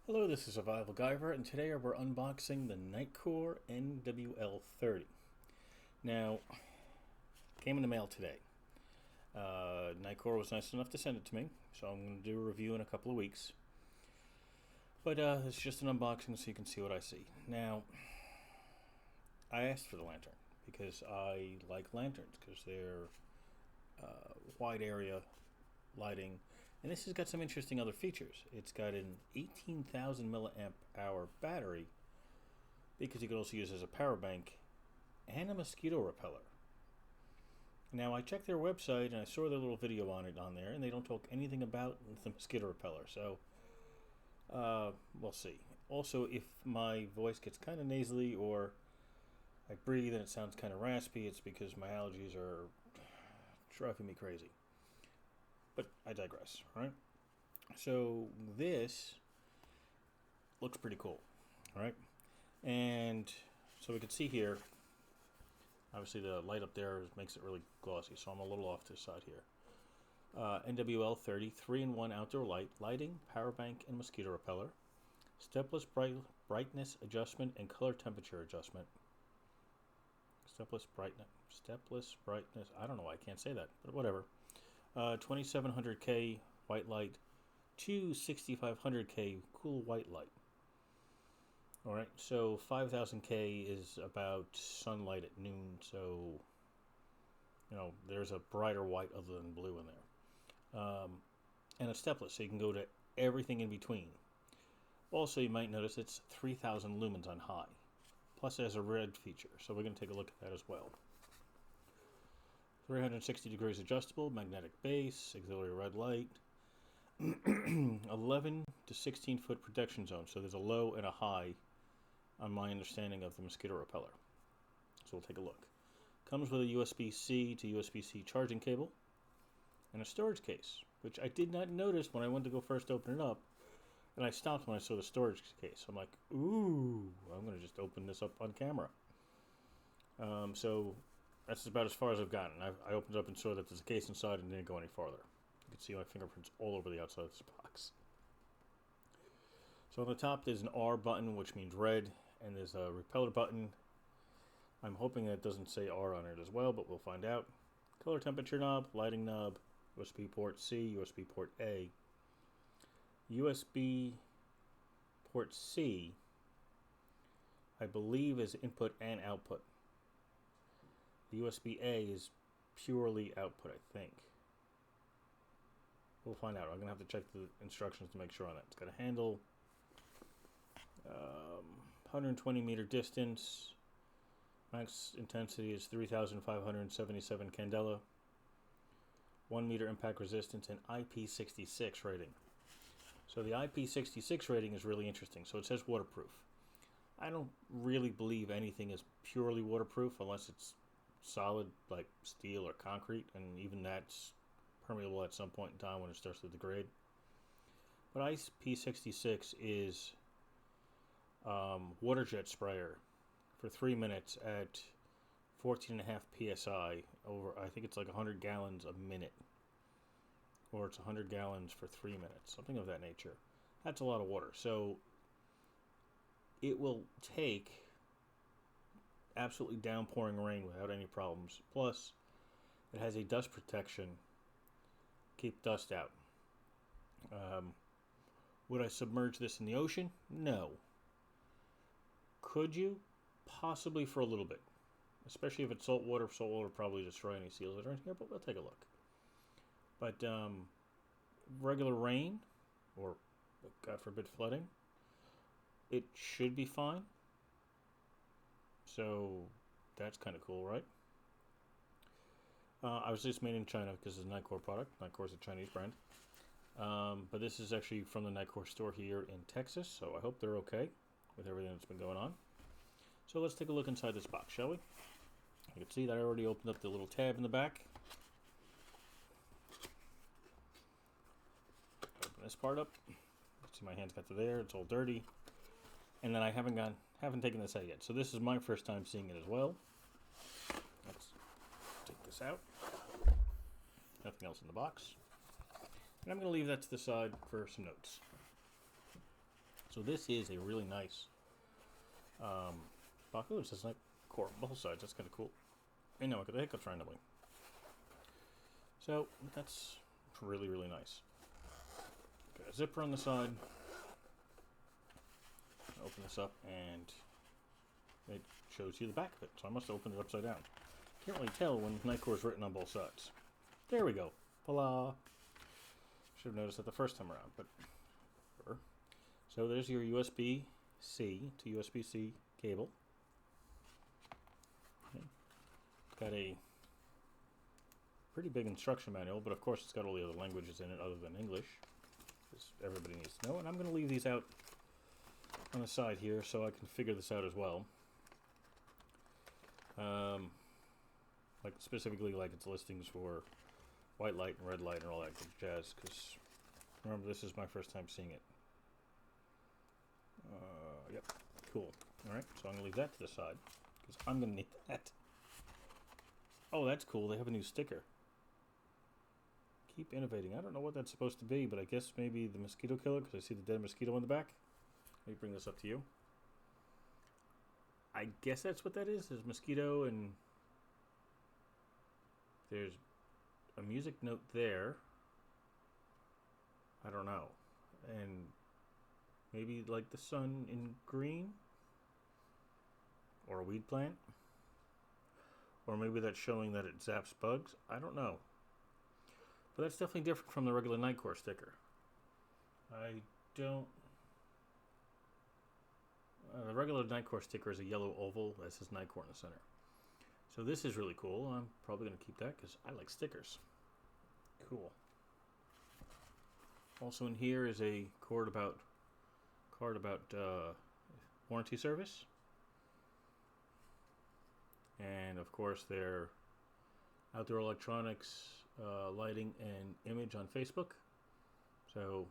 Hello, this is Survival-gyver, and today we're unboxing the NiteCore NWL30. Now, came in the mail today. NiteCore was nice enough to send it to me, so I'm going to do a review in a couple of weeks. But it's just an unboxing so you can see what I see. Now, I asked for the lantern because I like lanterns because they're wide area lighting, and this has got some interesting other features. It's got an 18,000 milliamp hour battery because you can also use it as a power bank, and a mosquito repeller. Now, I checked their website and I saw their little video on there, and they don't talk anything about the mosquito repeller, so we'll see. Also, if my voice gets kind of nasally or I breathe and it sounds kind of raspy, it's because my allergies are driving me crazy. But I digress, right? So this looks pretty cool, right? And so we can see here, obviously the light up there makes it really glossy, so I'm a little off to the side here. NWL30, 3-in-1 outdoor lighting, power bank, and mosquito repeller. Stepless brightness adjustment and color temperature adjustment. Stepless brightness, I don't know why I can't say that, but whatever. 2700K white light to 6500K cool white light. Alright, so 5000K is about sunlight at noon, so there's a brighter white other than blue in there. And it's stepless, so you can go to everything in between. Also, you might notice it's 3000 lumens on high. Plus it has a red feature, so we're going to take a look at that as well. 360 degrees adjustable, magnetic base, auxiliary red light, 11 to 16 foot protection zone, so there's a low and a high on my understanding of the mosquito repeller. So we'll take a look. Comes with a USB-C to USB-C charging cable and a storage case, which I did not notice when I went to go first open it up, and I stopped when I saw the storage case. I'm like, ooh, I'm going to just open this up on camera. So that's about as far as I've gotten. I opened it up and saw that there's a case inside and didn't go any farther. You can see my fingerprints all over the outside of this box. So on the top there's an R button, which means red, and there's a repeller button. I'm hoping that it doesn't say R on it as well, but we'll find out. Color temperature knob, lighting knob, USB port C, USB port A. USB port C, I believe, is input and output. The USB-A is purely output, I think. We'll find out. I'm going to have to check the instructions to make sure on that. It's got a handle, 120 meter distance, max intensity is 3,577 candela, 1 meter impact resistance, and IP66 rating. So the IP66 rating is really interesting. So it says waterproof. I don't really believe anything is purely waterproof unless it's solid like steel or concrete, and even that's permeable at some point in time when it starts to degrade. But IP66 is water jet sprayer for 3 minutes at 14.5 psi over, I think it's like 100 gallons a minute, or it's 100 gallons for 3 minutes, something of that nature. That's a lot of water, so it will take absolutely downpouring rain without any problems. Plus, it has a dust protection, keep dust out. Would I submerge this in the ocean? No. Could you? Possibly for a little bit. Especially if it's salt water. Salt water will probably destroy any seals that are in here, but we'll take a look. But regular rain, or God forbid flooding, it should be fine. So that's kind of cool, right? Obviously it's made in China because it's a NiteCore product. NiteCore is a Chinese brand. But this is actually from the NiteCore store here in Texas, so I hope they're okay with everything that's been going on. So let's take a look inside this box, shall we? You can see that I already opened up the little tab in the back. Open this part up. See, my hands got to there. It's all dirty. And then I haven't taken this out yet. So this is my first time seeing it as well. Let's take this out. Nothing else in the box. And I'm going to leave that to the side for some notes. So this is a really nice box. Oh, it says NiteCore on both sides. That's kind of cool. I know I got the hiccups randomly. So that's really, really nice. Got a zipper on the side. Open this up and it shows you the back of it. So I must have opened it upside down. Can't really tell when NiteCore is written on both sides. There we go. Voila. Should have noticed that the first time around, but whatever. So there's your USB-C to USB-C cable. Okay. Got a pretty big instruction manual, but of course it's got all the other languages in it other than English, because everybody needs to know. And I'm going to leave these out on the side here so I can figure this out as well. Like specifically like its listings for white light and red light and all that good jazz, because remember, this is my first time seeing it. Yep, cool. Alright, so I'm going to leave that to the side, because I'm going to need that. Oh, that's cool. They have a new sticker. Keep innovating. I don't know what that's supposed to be, but I guess maybe the mosquito killer, because I see the dead mosquito in the back. Let me bring this up to you. I guess that's what that is. There's mosquito and there's a music note there. I don't know. And maybe like the sun in green? Or a weed plant? Or maybe that's showing that it zaps bugs? I don't know. But that's definitely different from the regular NiteCore sticker. I don't... the regular NiteCore sticker is a yellow oval that says NiteCore in the center. So this is really cool. I'm probably going to keep that because I like stickers. Cool. Also in here is a card about warranty service. And of course their outdoor electronics, lighting and image on Facebook. So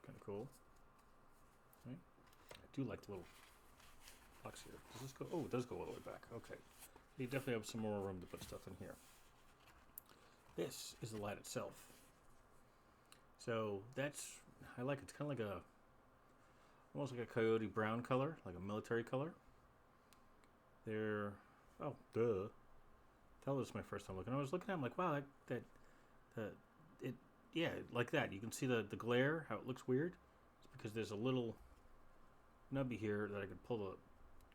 kind of cool. Right. I do like the little box here. Does this go? Oh, it does go all the way back. Okay. You definitely have some more room to put stuff in here. This is the light itself. So that's, I like it. It's kind of like a, almost like a coyote brown color, like a military color. They're, oh, duh. Tell this is my first time looking. I was looking at them like, wow, yeah, like that. You can see the glare, how it looks weird. It's because there's a little nubby here that I could pull the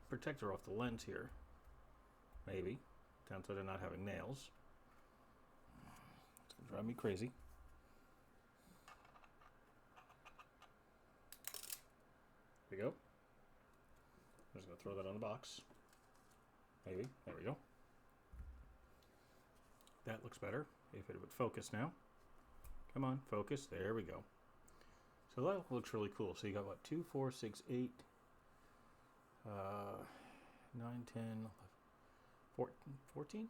protector off the lens here. Maybe. Down to they're not having nails. It's going to drive me crazy. There we go. I'm just going to throw that on the box. Maybe. There we go. That looks better. If it would focus now. Come on, focus. There we go. So that looks really cool. So you got what? 2, 4, 6, 8, 9, 10, 14?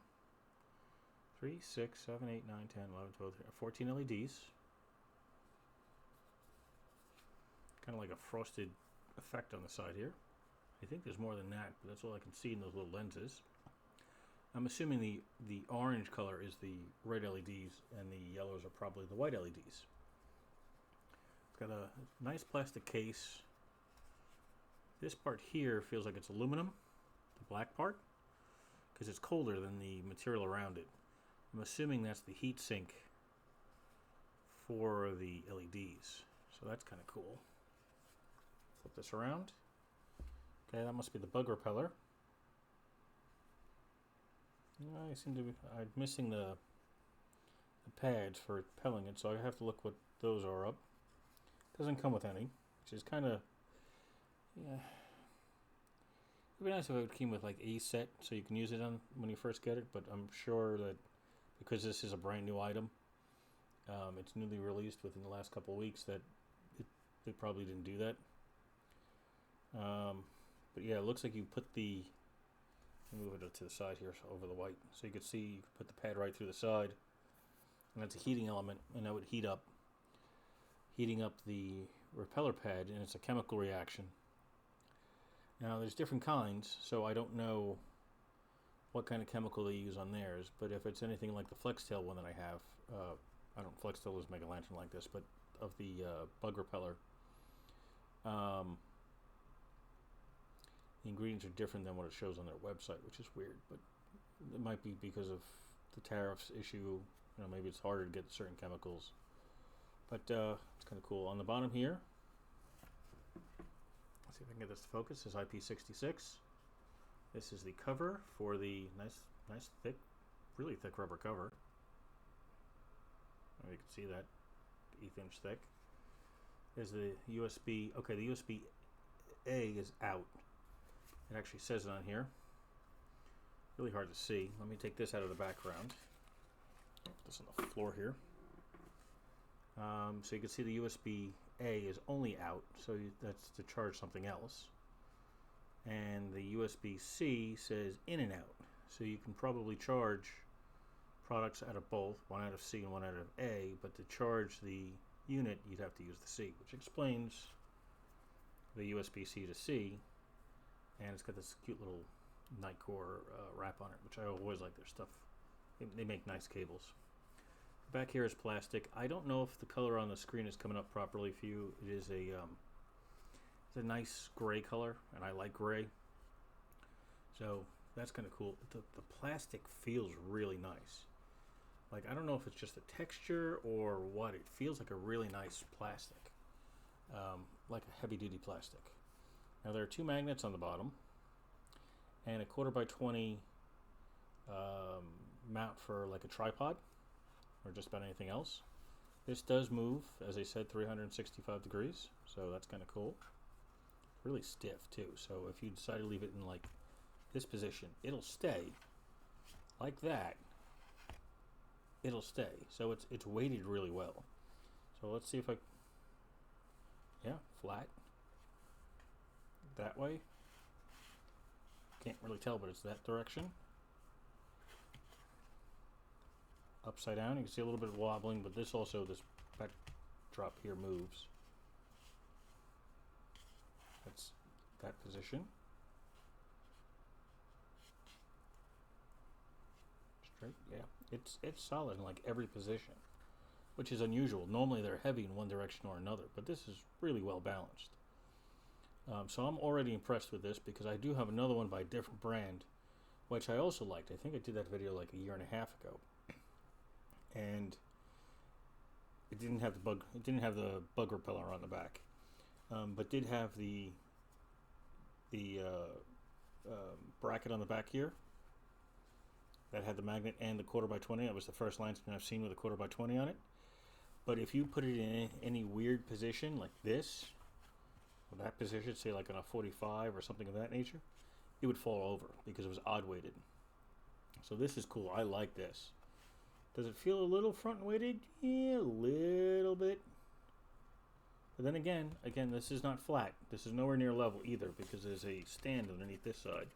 3, 6, 7, 8, 9, 10, 11, 12, 14 LEDs. Kind of like a frosted effect on the side here. I think there's more than that, but that's all I can see in those little lenses. I'm assuming the orange color is the red LEDs and the yellows are probably the white LEDs. It's got a nice plastic case. This part here feels like it's aluminum, the black part, because it's colder than the material around it. I'm assuming that's the heat sink for the LEDs. So that's kind of cool. Flip this around. Okay, that must be the bug repeller. I seem to be missing the pads for repelling it, so I have to look what those are up. Doesn't come with any, which is kind of, yeah. It'd be nice if it came with like a set so you can use it on when you first get it, but I'm sure that because this is a brand new item, it's newly released within the last couple of weeks, that it probably didn't do that. But yeah, it looks like you put the, move it to the side here, so over the white, so you can see you put the pad right through the side, and that's a heating element, and that would heating up the repeller pad, and it's a chemical reaction. Now there's different kinds, so I don't know what kind of chemical they use on theirs, but if it's anything like the FlexTail one that I have, FlexTail doesn't make a lantern like this, but of the bug repeller, The ingredients are different than what it shows on their website, which is weird, but it might be because of the tariffs issue. You know, maybe it's harder to get certain chemicals, but it's kind of cool. On the bottom here, let's see if I can get this to focus. Is IP66. This is the cover for the nice thick, really thick rubber cover. You can see that, 1/8 inch thick. There's the USB. Okay, the USB-A is out. It actually says it on here. Really hard to see. Let me take this out of the background. Put this on the floor here. So you can see the USB-A is only out, so that's to charge something else. And the USB-C says in and out, so you can probably charge products out of both, one out of C and one out of A, but to charge the unit you'd have to use the C, which explains the USB-C to C. And it's got this cute little NiteCore wrap on it, which I always like their stuff. They make nice cables. Back here is plastic. I don't know if the color on the screen is coming up properly for you. It is it's a nice gray color, and I like gray. So that's kind of cool. The plastic feels really nice. Like, I don't know if it's just the texture or what. It feels like a really nice plastic, like a heavy-duty plastic. Now there are 2 magnets on the bottom and a 1/4x20 mount for like a tripod or just about anything else. This does move, as I said, 365 degrees, so that's kind of cool. It's really stiff too, so if you decide to leave it in like this position, it'll stay like that. It'll stay, so it's weighted really well. So let's see if yeah, flat. That way. Can't really tell, but it's that direction. Upside down, you can see a little bit of wobbling, but this backdrop here moves. That's that position. Straight, yeah. It's solid in like every position, which is unusual. Normally they're heavy in one direction or another, but this is really well balanced. So I'm already impressed with this because I do have another one by a different brand, which I also liked. I think I did that video like 1.5 years ago, and it didn't have the bug repeller on the back, but did have the bracket on the back here that had the magnet and the 1/4x20. That was the first line spin I've seen with a 1/4x20 on it. But if you put it in any weird position like this, that position, say like on a 45 or something of that nature, it would fall over because it was odd weighted. So this is cool. I like this. Does it feel a little front weighted? Yeah, a little bit. But then again, this is not flat. This is nowhere near level either because there's a stand underneath this side.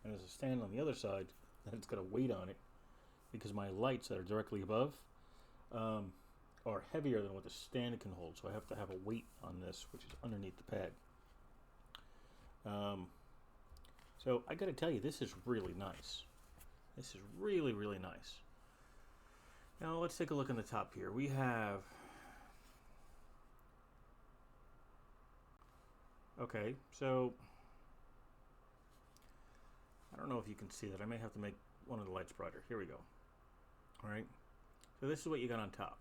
And there's a stand on the other side that it's got a weight on it because my lights that are directly above are heavier than what the stand can hold, so I have to have a weight on this, which is underneath the pad. So I gotta tell you, this is really nice. This is really, really nice. Now let's take a look on the top here. We have, okay, so I don't know if you can see that. I may have to make one of the lights brighter. Here we go. All right, so this is what you got on top.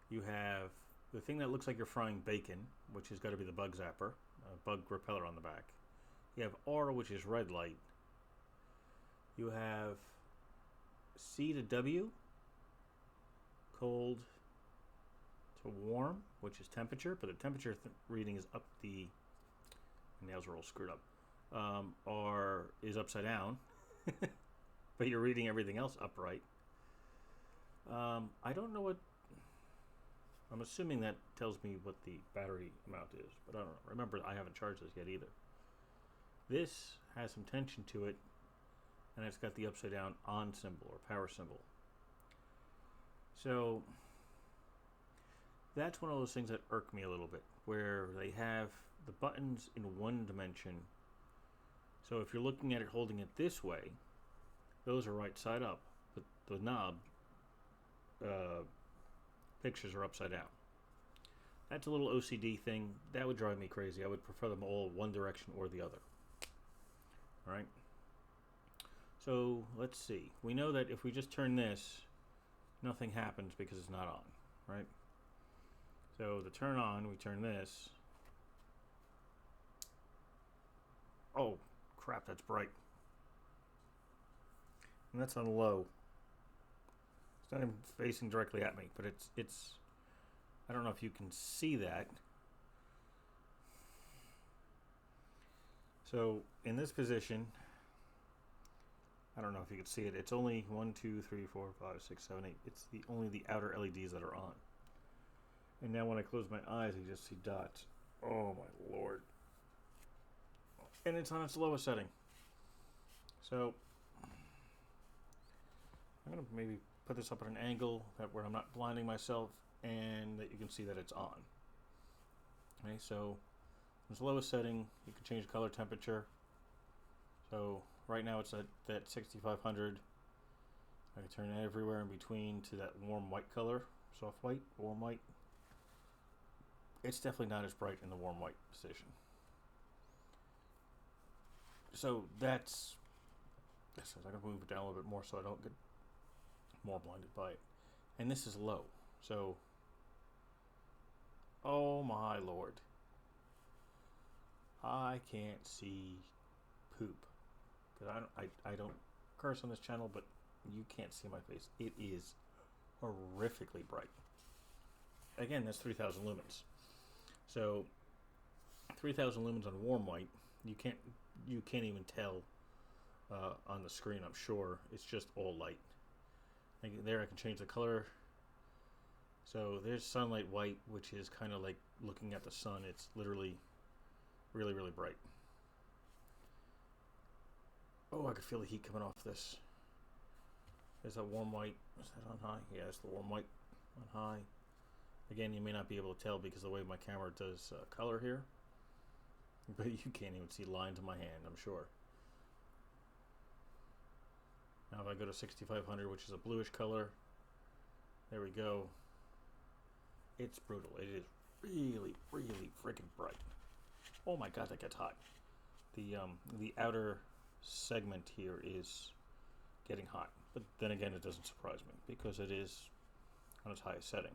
You have the thing that looks like you're frying bacon, which has got to be the bug zapper, bug repeller on the back. You have R, which is red light. You have C to W, cold to warm, which is temperature, but the temperature reading is up the, my nails are all screwed up, R is upside down, but you're reading everything else upright. I don't know what, I'm assuming that tells me what the battery amount is, but I don't know. Remember, I haven't charged this yet either. This has some tension to it, and it's got the upside down on symbol or power symbol. So that's one of those things that irk me a little bit, where they have the buttons in one dimension. So if you're looking at it holding it this way, those are right side up, but the knob pictures are upside down. That's a little OCD thing. That would drive me crazy. I would prefer them all one direction or the other. All right. So let's see. We know that if we just turn this, nothing happens because it's not on, right? So to turn on, we turn this. Oh, crap, that's bright. And that's on low. It's not even facing directly at me, but it's I don't know if you can see that. So in this position, I don't know if you can see it. It's only 1, 2, 3, 4, 5, 6, 7, 8. It's only the outer LEDs that are on. And now when I close my eyes, I just see dots. Oh my lord. And it's on its lowest setting. So I'm going to maybe put this up at an angle where I'm not blinding myself and that you can see that it's on. Okay, so its lowest setting, you can change color temperature. So right now it's at that 6500. I can turn everywhere in between to that warm white color, soft white, warm white. It's definitely not as bright in the warm white position. So that's I'm going to move it down a little bit more so I don't get more blinded by it. And this is low. So, oh my lord. I can't see poop. Because I don't curse on this channel, but you can't see my face. It is horrifically bright. Again, that's 3000 lumens. So 3000 lumens on warm white, you can't even tell on the screen, I'm sure. It's just all light. There I can change the color. So there's sunlight white, which is kind of like looking at the sun. It's literally really, really bright. Oh, I could feel the heat coming off this. There's that warm white. Is that on high? Yeah, it's the warm white on high. Again, you may not be able to tell because of the way my camera does color here. But you can't even see lines in my hand, I'm sure. Now if I go to 6500, which is a bluish color, there we go. It's brutal. It is really, really freaking bright. Oh my god, that gets hot. The outer segment here is getting hot. But then again, it doesn't surprise me because it is on its highest setting.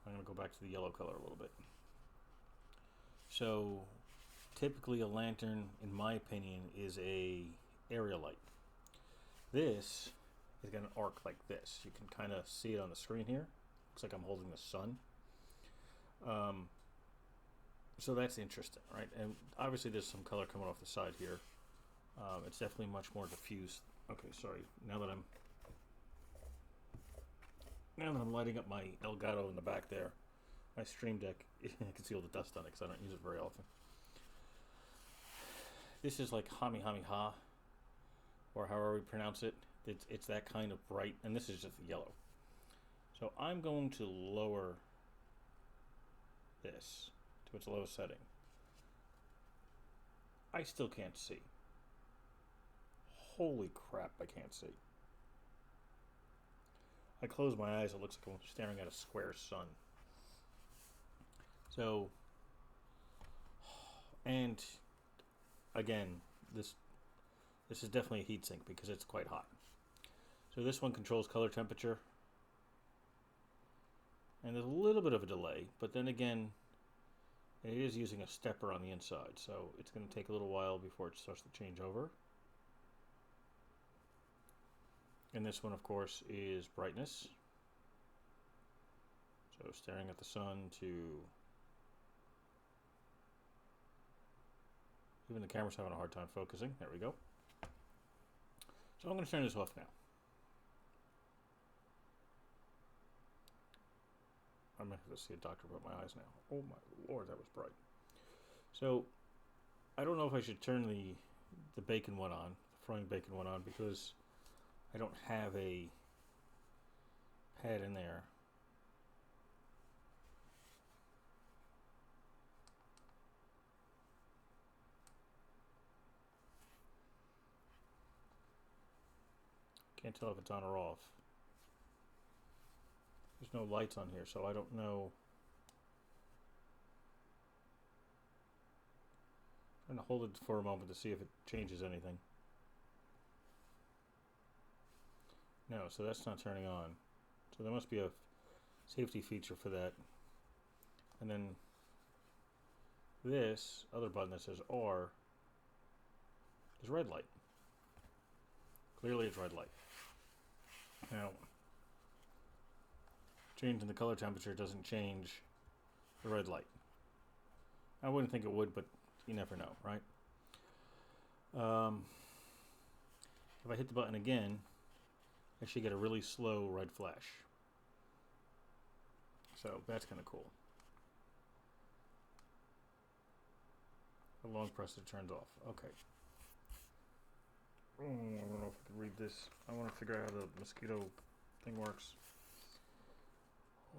I'm going to go back to the yellow color a little bit. So typically a lantern, in my opinion, is a area light. This is going to arc like this. You can kind of see it on the screen here. Looks like I'm holding the sun. So that's interesting, right? And obviously there's some color coming off the side here. It's definitely much more diffused. Okay, sorry. Now that I'm lighting up my Elgato in the back there, my Stream Deck, I can see all the dust on it because I don't use it very often. This is like Hami Hami Ha, or however we pronounce it. It's that kind of bright, and this is just the yellow. So I'm going to lower this to its lowest setting. I still can't see. Holy crap, I can't see. I close my eyes, it looks like I'm staring at a square sun. So, and again, this is definitely a heat sink because it's quite hot. So this one controls color temperature. And there's a little bit of a delay, but then again, it is using a stepper on the inside, so it's going to take a little while before it starts to change over. And this one, of course, is brightness. So staring at the sun to... Even the camera's having a hard time focusing. There we go. So I'm going to turn this off now. I'm going to have to see a doctor about my eyes now. Oh my lord, that was bright. So I don't know if I should turn the bacon one on, the frying bacon one on, because I don't have a pad in there. Can't tell if it's on or off. There's no lights on here, so I don't know. I'm going to hold it for a moment to see if it changes anything. No, so that's not turning on. So there must be a safety feature for that. And then this other button that says R is red light. Clearly it's red light. Now, changing the color temperature doesn't change the red light. I wouldn't think it would, but you never know, right? If I hit the button again, I should get a really slow red flash. So that's kind of cool. A long press it turns off. Okay. I don't know if I can read this. I want to figure out how the mosquito thing works.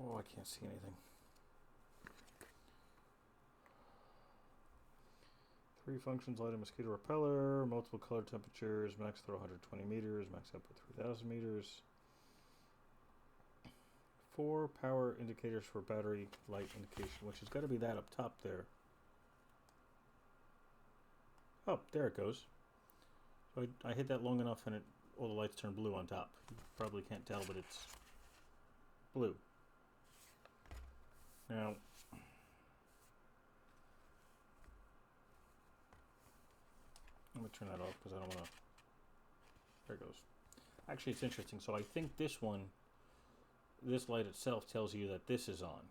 Oh, I can't see anything. 3 functions: light and mosquito repeller, multiple color temperatures, max throw 120 meters, max output 3,000 meters. 4 power indicators for battery light indication, which has got to be that up top there. Oh, there it goes. So I hit that long enough and all the lights turn blue on top. You probably can't tell, but it's blue. Now, I'm going to turn that off because I don't want to. There it goes. Actually, it's interesting. So I think this light itself tells you that this is on.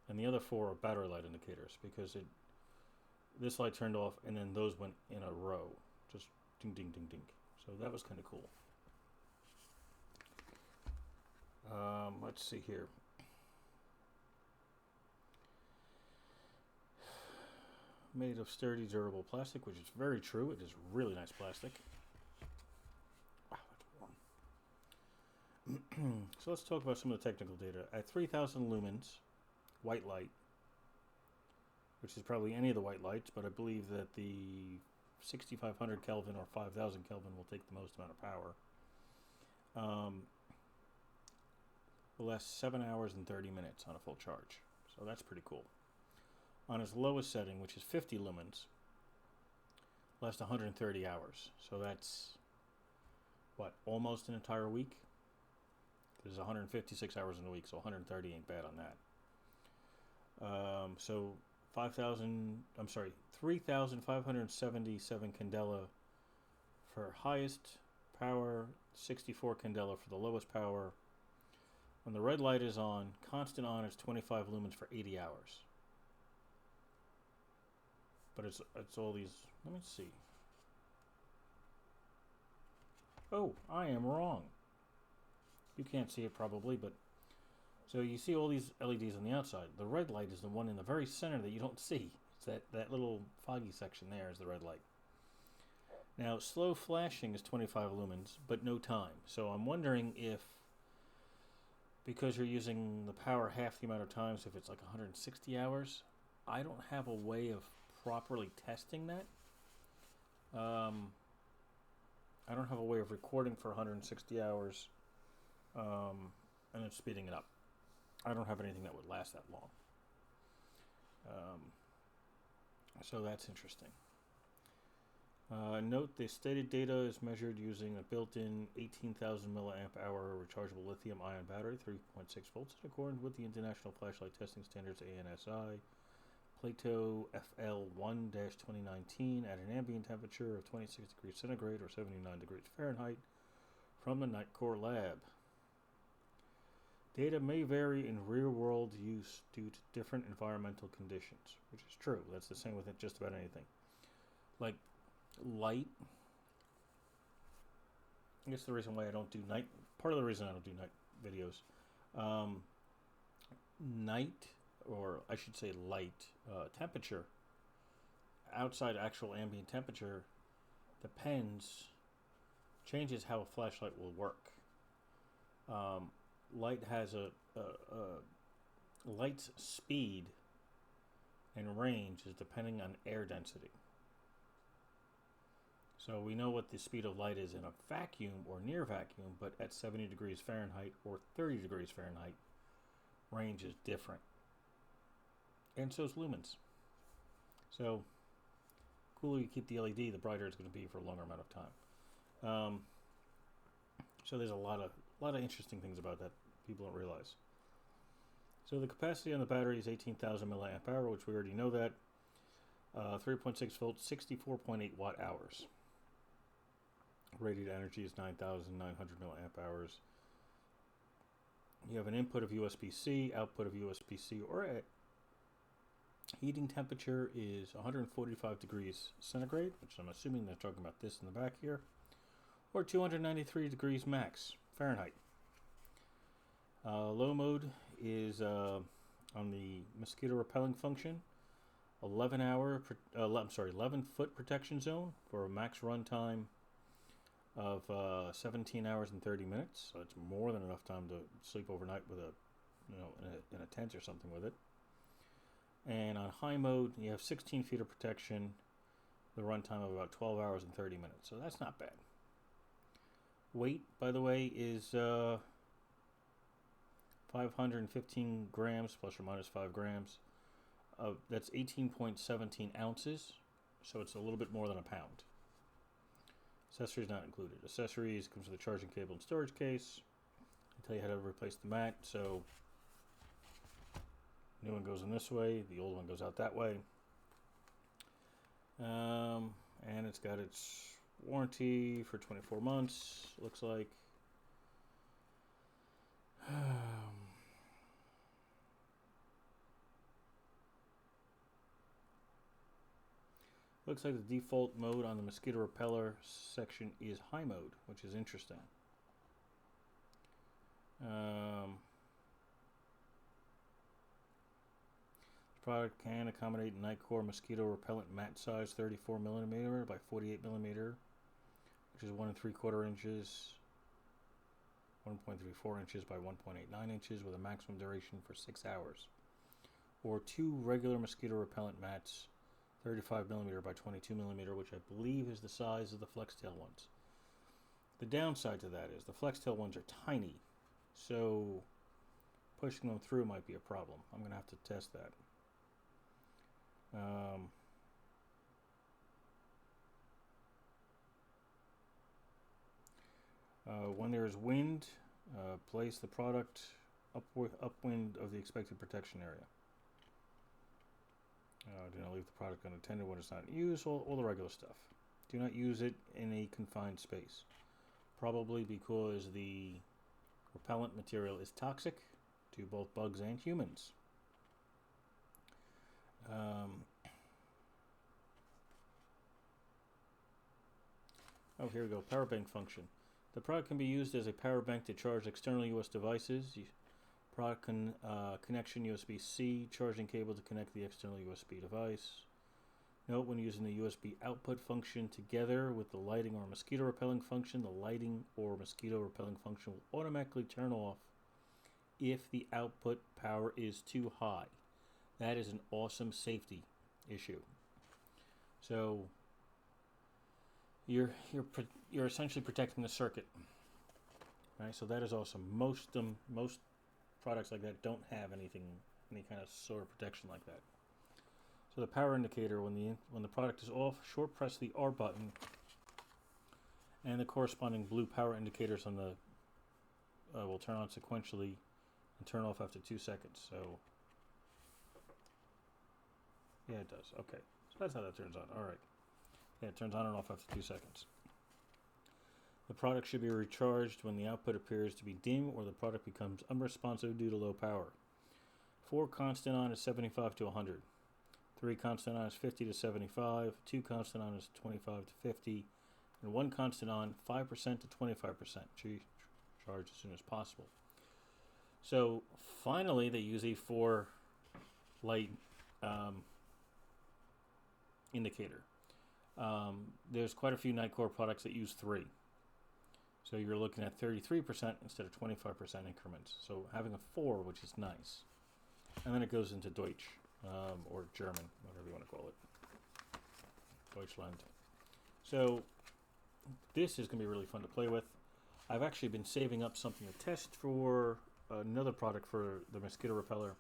And the other 4 are battery light indicators because this light turned off and then those went in a row. Just ding, ding, ding, ding. So that was kind of cool. Let's see here. Made of sturdy, durable plastic, which is very true. It is really nice plastic. Wow, that's warm. So let's talk about some of the technical data. At 3,000 lumens, white light, which is probably any of the white lights, but I believe that the 6,500 Kelvin or 5,000 Kelvin will take the most amount of power. Will last 7 hours and 30 minutes on a full charge. So that's pretty cool. On its lowest setting, which is 50 lumens, lasts 130 hours. So that's, what, almost an entire week? There's 156 hours in a week, so 130 ain't bad on that. So 3,577 candela for highest power, 64 candela for the lowest power. When the red light is on, constant on, it's 25 lumens for 80 hours. But it's all these. Let me see. Oh, I am wrong. You can't see it probably, but so you see all these LEDs on the outside. The red light is the one in the very center that you don't see. It's that little foggy section there is the red light. Now, slow flashing is 25 lumens, but no time. So I'm wondering if, because you're using the power half the amount of times, if it's like 160 hours, I don't have a way of properly testing that. I don't have a way of recording for 160 hours and then speeding it up. I don't have anything that would last that long. So that's interesting. Note the stated data is measured using a built-in 18,000 milliamp hour rechargeable lithium-ion battery, 3.6 volts, in accordance with the International Flashlight Testing Standards ANSI. Plato FL1-2019 at an ambient temperature of 26 degrees centigrade or 79 degrees Fahrenheit from the NiteCore lab. Data may vary in real-world use due to different environmental conditions, which is true. That's the same with it just about anything. Like light. I guess the reason why I don't do night, part of the reason I don't do night videos, night, or I should say light, temperature, outside actual ambient temperature, changes how a flashlight will work. Light has light's speed and range is depending on air density. So we know what the speed of light is in a vacuum or near vacuum, but at 70 degrees Fahrenheit or 30 degrees Fahrenheit, range is different. And so is lumens. So, the cooler you keep the LED, the brighter it's going to be for a longer amount of time. So there's a lot of interesting things about that people don't realize. So the capacity on the battery is 18,000 milliamp hour, which we already know that. 3.6 volts, 64.8 watt hours. Rated energy is 9,900 milliamp hours. You have an input of USB-C, output of USB-C, or a heating temperature is 145 degrees centigrade, which I'm assuming they're talking about this in the back here, or 293 degrees max Fahrenheit. Low mode is on the mosquito repelling function. 11 foot protection zone for a max run time of 17 hours and 30 minutes. So it's more than enough time to sleep overnight with in a tent or something with it. And on high mode, you have 16 feet of protection, the run time of about 12 hours and 30 minutes. So that's not bad. Weight, by the way, is 515 grams plus or minus 5 grams. That's 18.17 ounces, so it's a little bit more than a pound. Accessories not included. Accessories comes with a charging cable and storage case. I tell you how to replace the mat. So new one goes in this way, the old one goes out that way. And it's got its warranty for 24 months, looks like. Looks like the default mode on the mosquito repeller section is high mode, which is interesting. The product can accommodate NiteCore mosquito repellent mat size 34 millimeter by 48 millimeter, which is 1 3/4 inches, 1.34 inches by 1.89 inches with a maximum duration for 6 hours. Or 2 regular mosquito repellent mats 35 millimeter by 22 millimeter, which I believe is the size of the FlexTail ones. The downside to that is the FlexTail ones are tiny, so pushing them through might be a problem. I'm going to have to test that. When there is wind, place the product upwind of the expected protection area. Do not leave the product unattended when it's not in use, all the regular stuff. Do not use it in a confined space. Probably because the repellent material is toxic to both bugs and humans. Here we go. Power bank function. The product can be used as a power bank to charge external US devices. Product connection USB-C, charging cable to connect the external USB device. Note when using the USB output function together with the lighting or mosquito repelling function, the lighting or mosquito repelling function will automatically turn off if the output power is too high. That is an awesome safety issue. So you're essentially protecting the circuit. Right? So that is awesome. Most products like that don't have any kind of sort of protection like that. So the power indicator, when the product is off, short press the R button, and the corresponding blue power indicators on the will turn on sequentially and turn off after 2 seconds. So yeah, it does. Okay, so that's how that turns on. All right. Yeah, it turns on and off after 2 seconds. The product should be recharged when the output appears to be dim or the product becomes unresponsive due to low power. 4 constant on is 75 to 100. 3 constant on is 50 to 75. 2 constant on is 25 to 50. And 1 constant on, 5% to 25%. Charge as soon as possible. So finally, they use a 4 light indicator. There's quite a few NiteCore products that use 3. So you're looking at 33% instead of 25% increments. So having a 4, which is nice. And then it goes into Deutsch, or German, whatever you want to call it. Deutschland. So this is going to be really fun to play with. I've actually been saving up something to test for another product for the mosquito repeller.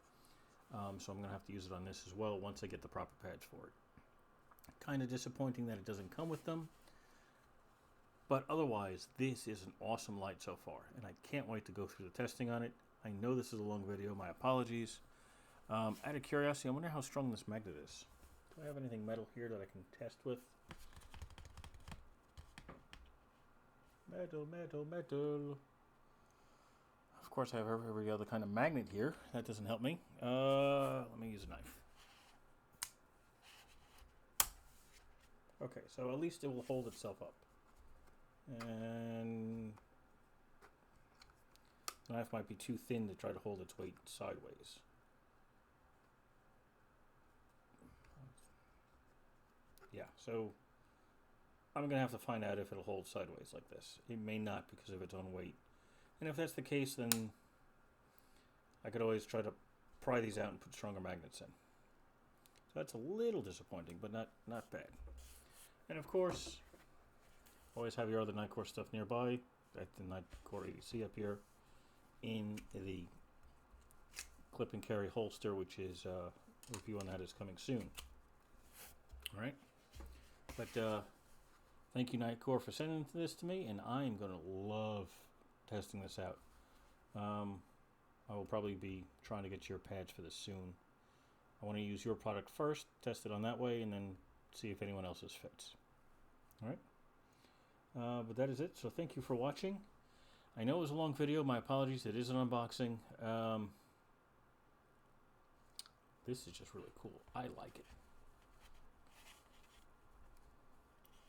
So I'm going to have to use it on this as well once I get the proper pads for it. Kind of disappointing that it doesn't come with them. But otherwise, this is an awesome light so far. And I can't wait to go through the testing on it. I know this is a long video. My apologies. Out of curiosity, I wonder how strong this magnet is. Do I have anything metal here that I can test with? Metal, metal, metal. Of course, I have every other kind of magnet here. That doesn't help me. Let me use a knife. Okay, so at least it will hold itself up. And the knife might be too thin to try to hold its weight sideways. Yeah, so I'm going to have to find out if it'll hold sideways like this. It may not because of its own weight. And if that's the case, then I could always try to pry these out and put stronger magnets in. So that's a little disappointing, but not bad. And of course, always have your other NiteCore stuff nearby. Got the NiteCore ADC up here in the clip and carry holster, which is review on that is coming soon. All right, but thank you NiteCore for sending this to me, and I am going to love testing this out. I will probably be trying to get your pads for this soon. I want to use your product first, test it on that way, and then see if anyone else's fits. All right. But that is it. So thank you for watching. I know it was a long video. My apologies. It is an unboxing. This is just really cool. I like it.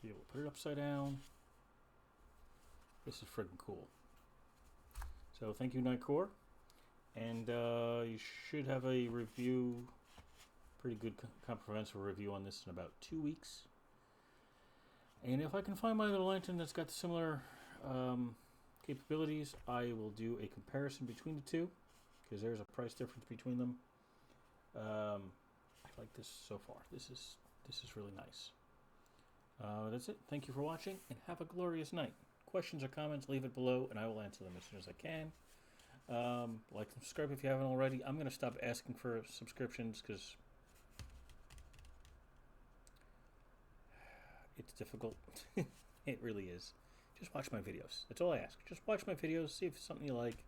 Be able to put it upside down. This is friggin' cool. So thank you, NiteCore. And you should have a review, pretty good comprehensive review on this in about 2 weeks. And if I can find my little lantern that's got similar capabilities, I will do a comparison between the two, because there's a price difference between them. I like this so far. This is really nice. That's it. Thank you for watching, and have a glorious night. Questions or comments, leave it below, and I will answer them as soon as I can. Like and subscribe if you haven't already. I'm going to stop asking for subscriptions because it's difficult. It really is. Just watch my videos. That's all I ask. Just watch my videos, see if it's something you like.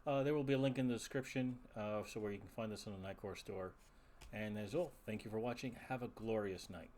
There will be a link in the description so where you can find this on the NiteCore store. And as all, thank you for watching. Have a glorious night.